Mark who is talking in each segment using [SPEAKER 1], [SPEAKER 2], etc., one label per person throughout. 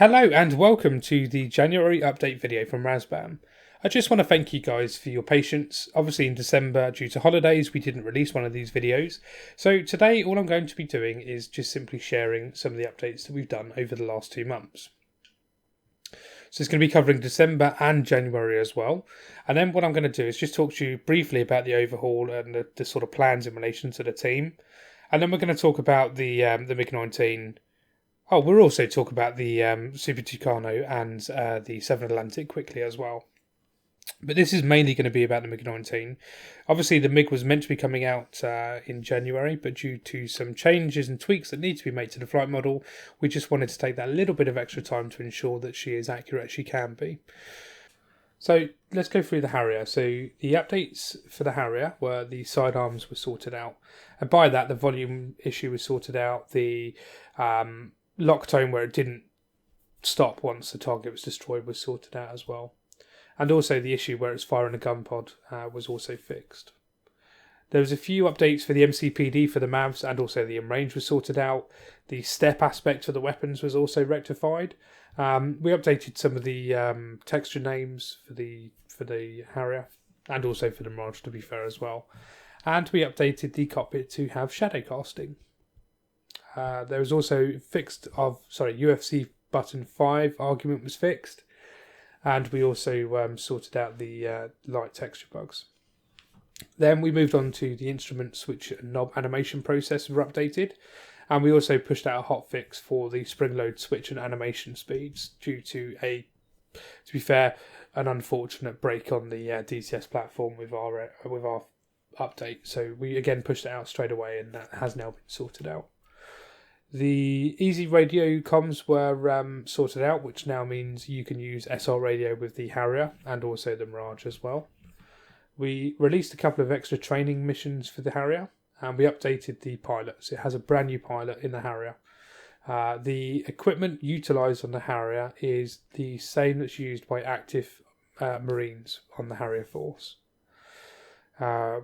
[SPEAKER 1] Hello and welcome to the January update video from Razbam. I just want to thank you guys for your patience. Obviously in December, due to holidays, we didn't release one of these videos. So today all I'm going to be doing is just simply sharing some of the updates that we've done over the last 2 months. So it's going to be covering December and January as well. And then what I'm going to do is just talk to you briefly about the overhaul and the sort of plans in relation to the team. And then we're going to talk about the MiG-19. Oh, we'll also talk about the Super Tucano and the Southern Atlantic quickly as well. But this is mainly going to be about the MiG-19. Obviously, the MiG was meant to be coming out in January, but due to some changes and tweaks that need to be made to the flight model, we just wanted to take that little bit of extra time to ensure that she is accurate as she can be. So let's go through the Harrier. So the updates for the Harrier were the sidearms were sorted out. And by that, the volume issue was sorted out. The lock tone where it didn't stop once the target was destroyed was sorted out as well. And also the issue where it's firing a gun pod was also fixed. There was a few updates for the MCPD for the MAVs, and also the IMRange was sorted out. The step aspect for the weapons was also rectified. We updated some of the texture names for the Harrier, and also for the Mirage, to be fair, as well. And we updated the cockpit to have shadow casting. There was also UFC button 5 argument was fixed, and we also sorted out the light texture bugs. Then we moved on to the instrument switch and knob animation process were updated, and we also pushed out a hotfix for the spring load switch and animation speeds due to to be fair, an unfortunate break on the DCS platform with our update. So we again pushed it out straight away, and that has now been sorted out. The easy radio comms were sorted out, which now means you can use SR radio with the Harrier and also the Mirage as well. We released a couple of extra training missions for the Harrier, and we updated the pilots. It has a brand new pilot in the Harrier. The equipment utilised on the Harrier is the same that's used by active Marines on the Harrier Force.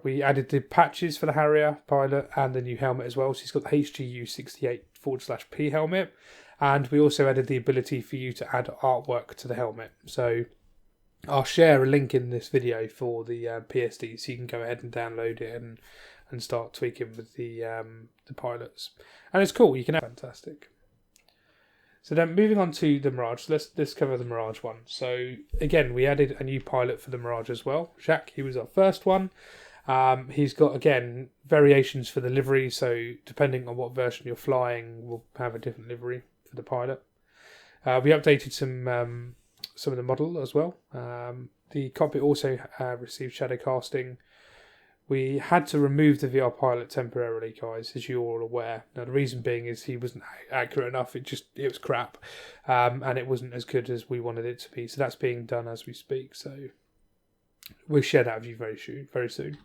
[SPEAKER 1] We added the patches for the Harrier pilot and the new helmet as well. So he's got the HGU 68/P helmet, and we also added the ability for you to add artwork to the helmet. So I'll share a link in this video for the PSD, so you can go ahead and download it and start tweaking with the pilots. And it's cool. You can have fantastic. So then moving on to the Mirage, let's cover the Mirage one. So again, we added a new pilot for the Mirage as well. Jacques, he was our first one. He's got, again, variations for the livery. So depending on what version you're flying, we'll have a different livery for the pilot. We updated some of the model as well. The cockpit also received shadow casting. We had to remove the VR pilot temporarily, guys, as you're all aware. Now, the reason being is he wasn't accurate enough. It was crap, and it wasn't as good as we wanted it to be. So that's being done as we speak. So we'll share that with you very soon.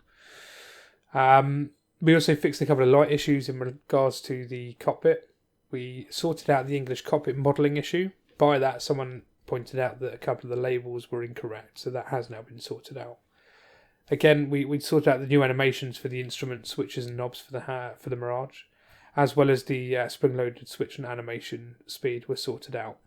[SPEAKER 1] We also fixed a couple of light issues in regards to the cockpit. We sorted out the English cockpit modelling issue. By that, someone pointed out that a couple of the labels were incorrect, so that has now been sorted out. Again, we sorted out the new animations for the instrument switches and knobs for the Mirage, as well as the spring-loaded switch and animation speed were sorted out.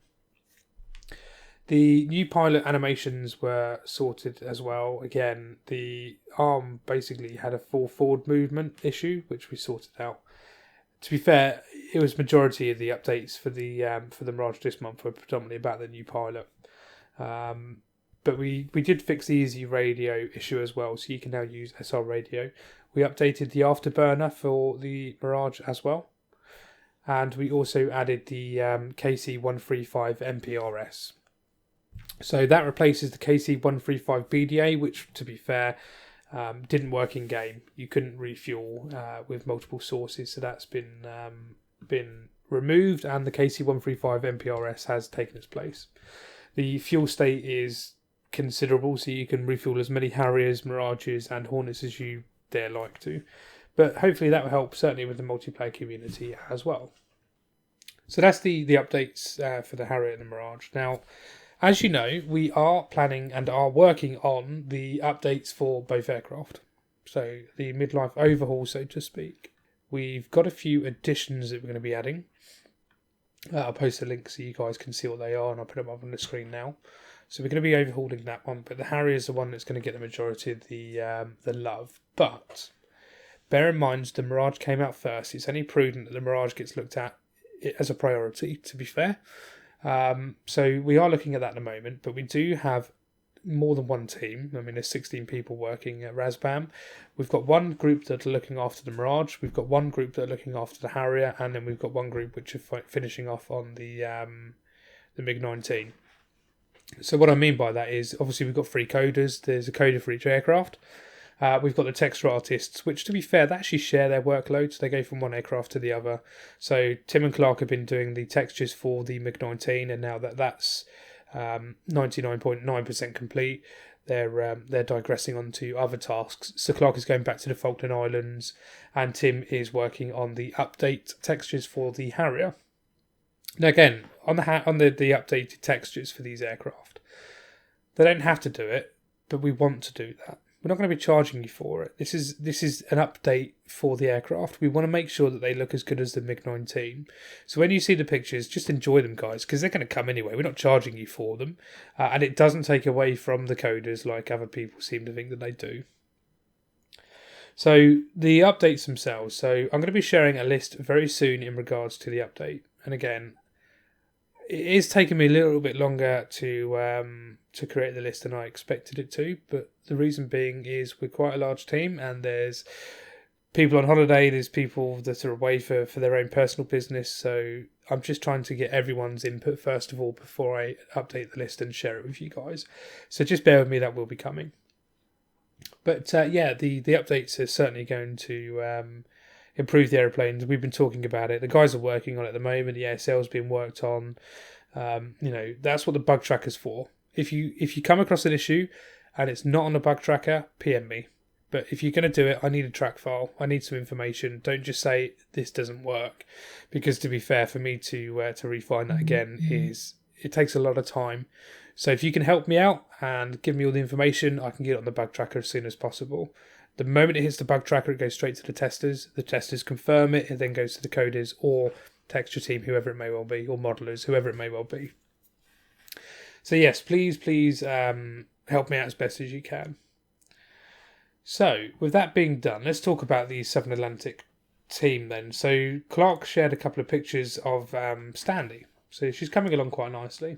[SPEAKER 1] The new pilot animations were sorted as well. Again, the arm basically had a full forward movement issue, which we sorted out. To be fair, it was majority of the updates for the Mirage this month were predominantly about the new pilot. But we did fix the easy radio issue as well, so you can now use SR radio. We updated the afterburner for the Mirage as well. And we also added the KC-135 MPRS. So that replaces the KC-135 BDA, which, to be fair, didn't work in game. You couldn't refuel with multiple sources, so that's been removed, and the KC-135 MPRS has taken its place. The fuel state is considerable, so you can refuel as many Harriers, Mirages and Hornets as you dare like to, but hopefully that will help certainly with the multiplayer community as well. So that's the updates for the Harrier and the Mirage. Now, as you know, we are planning and are working on the updates for both aircraft, so the midlife overhaul, so to speak. We've got a few additions that we're going to be adding. I'll post a link so you guys can see what they are, and I'll put them up on the screen now. So we're going to be overhauling that one, but the Harrier is the one that's going to get the majority of the love. But bear in mind, the Mirage came out first. It's only prudent that the Mirage gets looked at as a priority, to be fair. So we are looking at that at the moment, but we do have more than one team. I mean, there's 16 people working at Razbam. We've got one group that are looking after the Mirage. We've got one group that are looking after the Harrier, and then we've got one group which are finishing off on the MiG-19. So what I mean by that is, obviously we've got 3 coders. There's a coder for each aircraft. We've got the texture artists, which, to be fair, they actually share their workloads. They go from one aircraft to the other. So Tim and Clark have been doing the textures for the MiG-19, and now that's 99.9% complete, they're digressing onto other tasks. So Clark is going back to the Falkland Islands, and Tim is working on the update textures for the Harrier. Now again, on the updated textures for these aircraft, they don't have to do it, but we want to do that. We're not going to be charging you for it. This is an update for the aircraft. We want to make sure that they look as good as the MiG-19. So when you see the pictures, just enjoy them, guys, because they're going to come anyway. We're not charging you for them. And it doesn't take away from the coders like other people seem to think that they do. So the updates themselves. So I'm going to be sharing a list very soon in regards to the update. And again, it is taking me a little bit longer to create the list than I expected it to, but the reason being is we're quite a large team, and there's people on holiday, there's people that are away for their own personal business, so I'm just trying to get everyone's input first of all before I update the list and share it with you guys. So just bear with me, that will be coming. But yeah, the updates are certainly going to improve the aeroplanes. We've been talking about it. The guys are working on it at the moment. The ASL's being worked on. That's what the bug tracker's for. If you come across an issue and it's not on the bug tracker, PM me. But if you're going to do it, I need a track file. I need some information. Don't just say this doesn't work, because to be fair, for me to refine that again it takes a lot of time. So if you can help me out and give me all the information, I can get it on the bug tracker as soon as possible. The moment it hits the bug tracker, it goes straight to the testers. The testers confirm it. It then goes to the coders or texture team, whoever it may well be, or modelers, whoever it may well be. So yes, please help me out as best as you can. So with that being done, let's talk about the Southern Atlantic team then. So Clark shared a couple of pictures of Standy. So she's coming along quite nicely.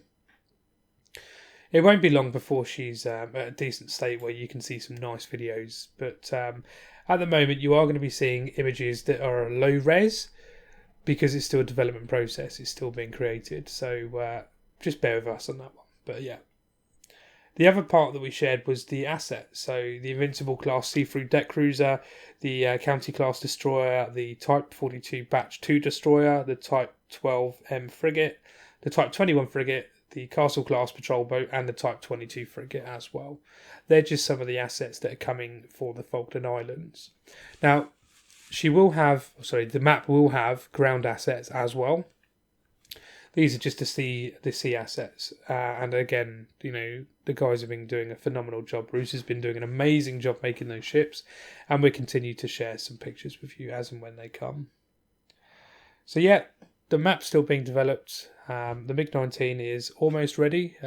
[SPEAKER 1] It won't be long before she's at a decent state where you can see some nice videos. But at the moment, you are going to be seeing images that are low res, because it's still a development process. It's still being created. So just bear with us on that one. But yeah. The other part that we shared was the asset. So the Invincible class see-through deck cruiser, the County class destroyer, the Type 42 Batch 2 destroyer, the Type 12M frigate, the Type 21 frigate, the Castle class patrol boat, and the Type 22 frigate as well. They're just some of the assets that are coming for the Falkland Islands. Now, the map will have ground assets as well. These are just the sea assets. And again, the guys have been doing a phenomenal job. Bruce has been doing an amazing job making those ships. And we'll continue to share some pictures with you as and when they come. So yeah, the map's still being developed. The MiG-19 is almost ready.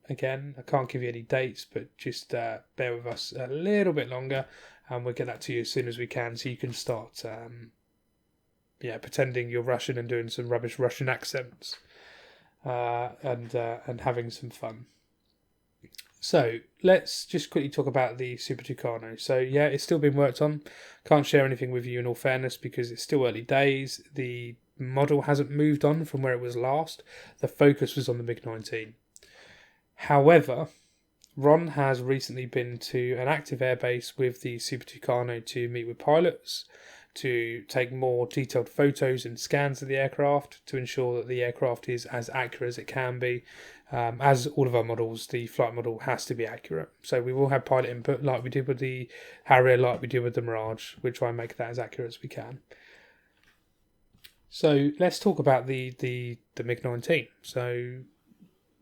[SPEAKER 1] Again, I can't give you any dates, but just bear with us a little bit longer. And we'll get that to you as soon as we can, so you can start pretending you're Russian and doing some rubbish Russian accents. And having some fun. So let's just quickly talk about the Super Tucano. So yeah, it's still being worked on. Can't share anything with you in all fairness because it's still early days. The model hasn't moved on from where it was last. The focus was on the MiG-19. However, Ron has recently been to an active airbase with the Super Tucano to meet with pilots, to take more detailed photos and scans of the aircraft to ensure that the aircraft is as accurate as it can be. As all of our models, the flight model has to be accurate. So we will have pilot input like we did with the Harrier, like we did with the Mirage. We'll try and make that as accurate as we can. So let's talk about the MiG-19. So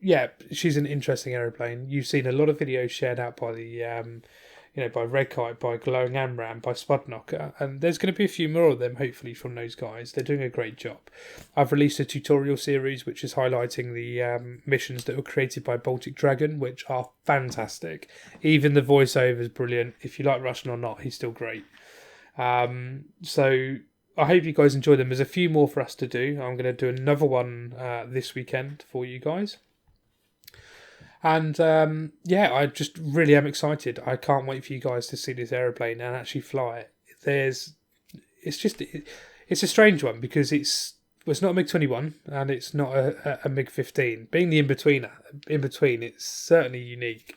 [SPEAKER 1] yeah, she's an interesting aeroplane. You've seen a lot of videos shared out by the by Red Kite, by Glowing Amram, by Spudknocker, and there's going to be a few more of them hopefully from those guys. They're doing a great job. I've released a tutorial series which is highlighting the missions that were created by Baltic Dragon, which are fantastic. Even the voiceover is brilliant. If you like Russian or not, he's still great. So I hope you guys enjoy them. There's a few more for us to do. I'm going to do another one this weekend for you guys. And I just really am excited. I can't wait for you guys to see this aeroplane and actually fly it. It's a strange one because it's not a MiG-21 and it's not a MiG-15. Being the in between, it's certainly unique.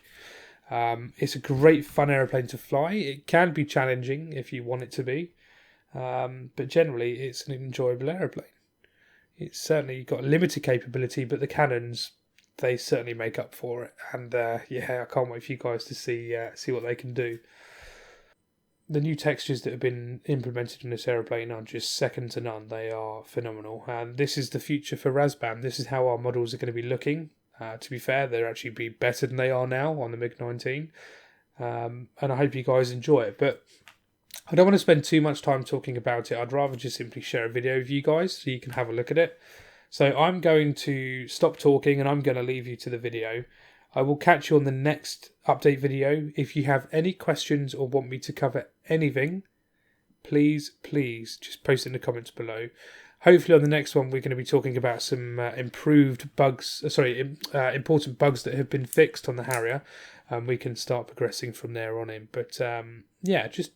[SPEAKER 1] It's a great fun aeroplane to fly. It can be challenging if you want it to be, but generally it's an enjoyable aeroplane. It's certainly got limited capability, but the cannons, they certainly make up for it. And I can't wait for you guys to see what they can do. The new textures that have been implemented in this aeroplane are just second to none. They are phenomenal, and this is the future for Razbam. This is how our models are going to be looking. To be fair, they'll actually be better than they are now on the MiG-19, and I hope you guys enjoy it. But I don't want to spend too much time talking about it. I'd rather just simply share a video with you guys so you can have a look at it. So I'm going to stop talking and I'm going to leave you to the video. I will catch you on the next update video. If you have any questions or want me to cover anything, please just post it in the comments below. Hopefully on the next one we're going to be talking about some important bugs that have been fixed on the Harrier, and we can start progressing from there on in. But just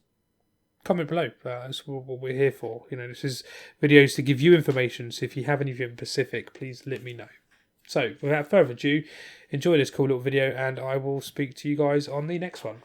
[SPEAKER 1] comment below. That's what we're here for. This is videos to give you information. So if you have anything specific, please let me know. So without further ado, enjoy this cool little video, and I will speak to you guys on the next one.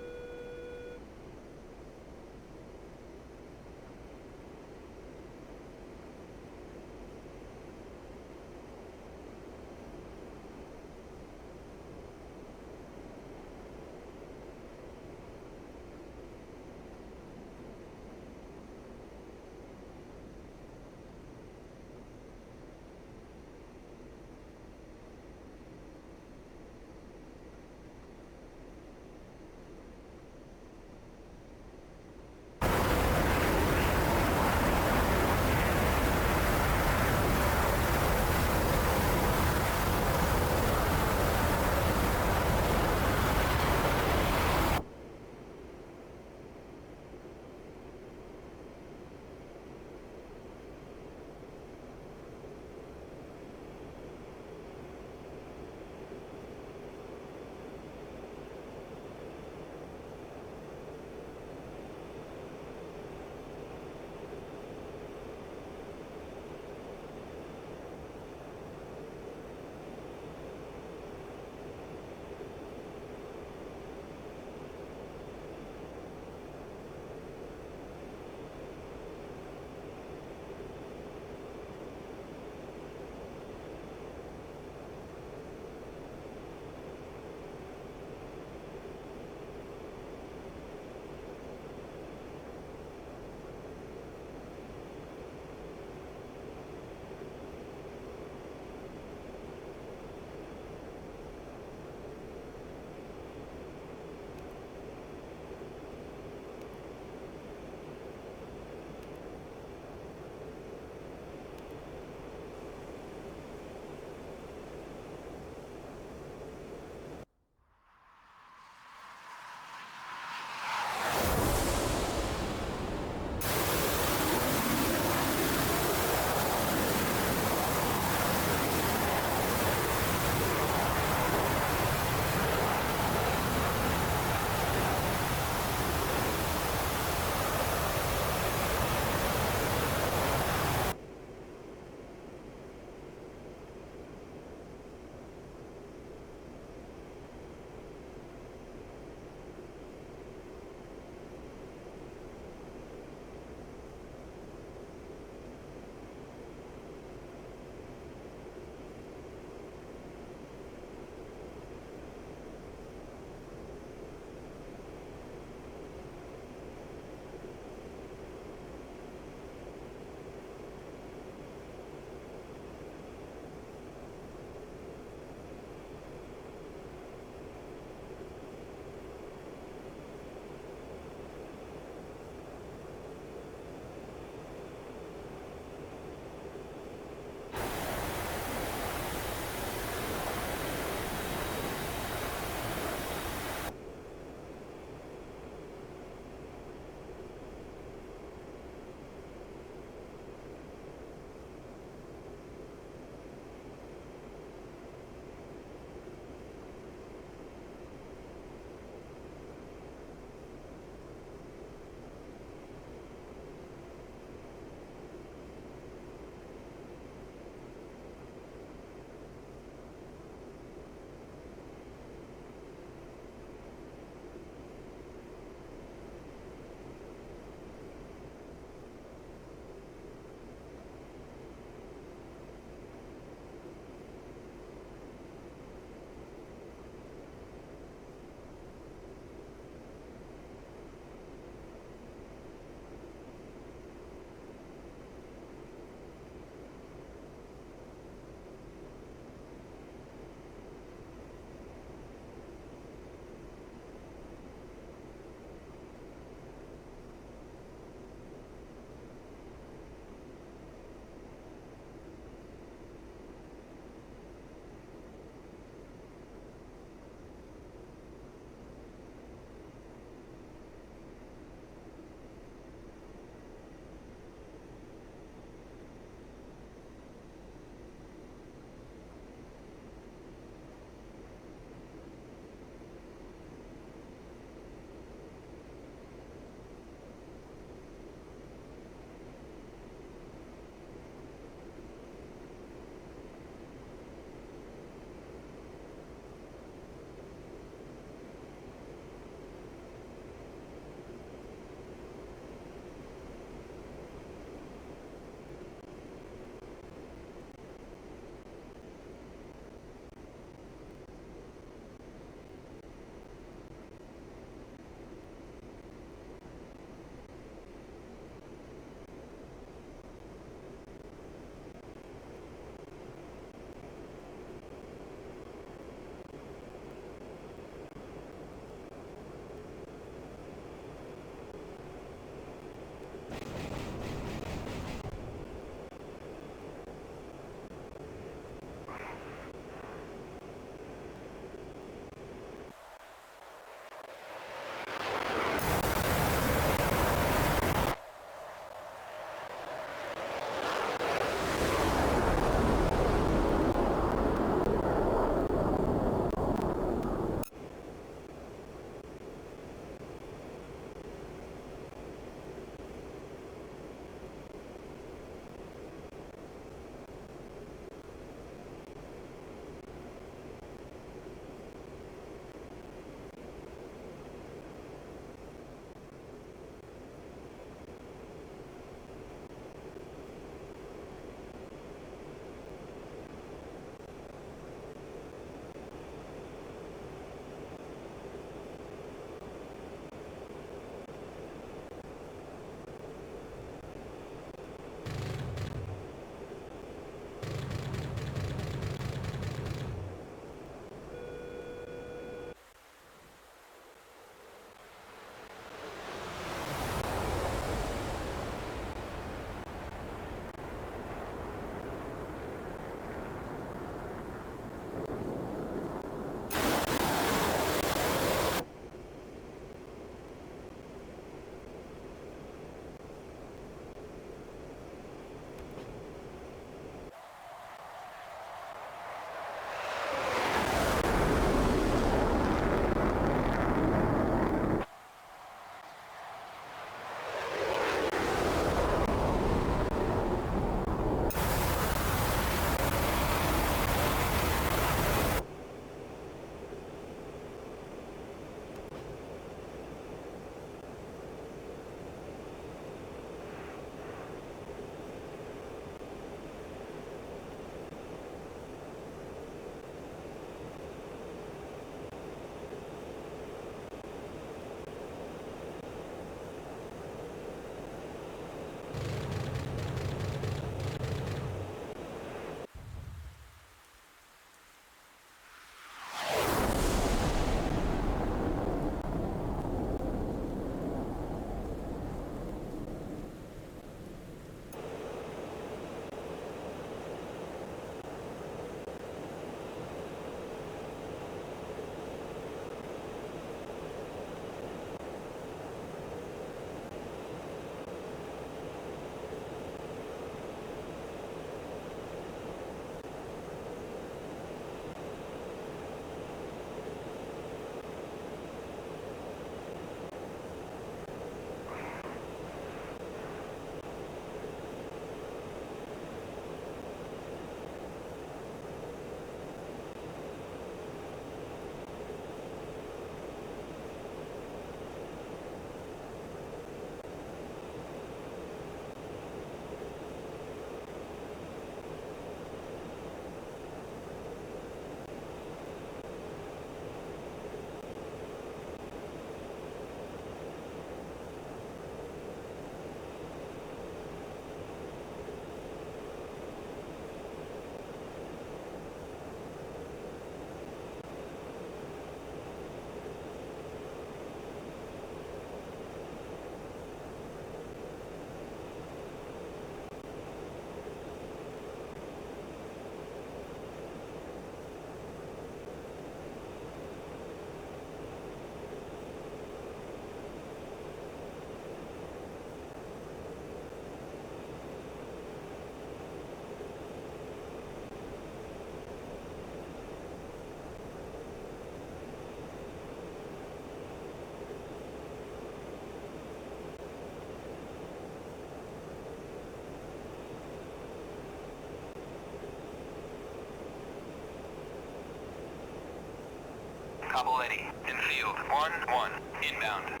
[SPEAKER 2] Capoletti. In field. 1-1. Inbound.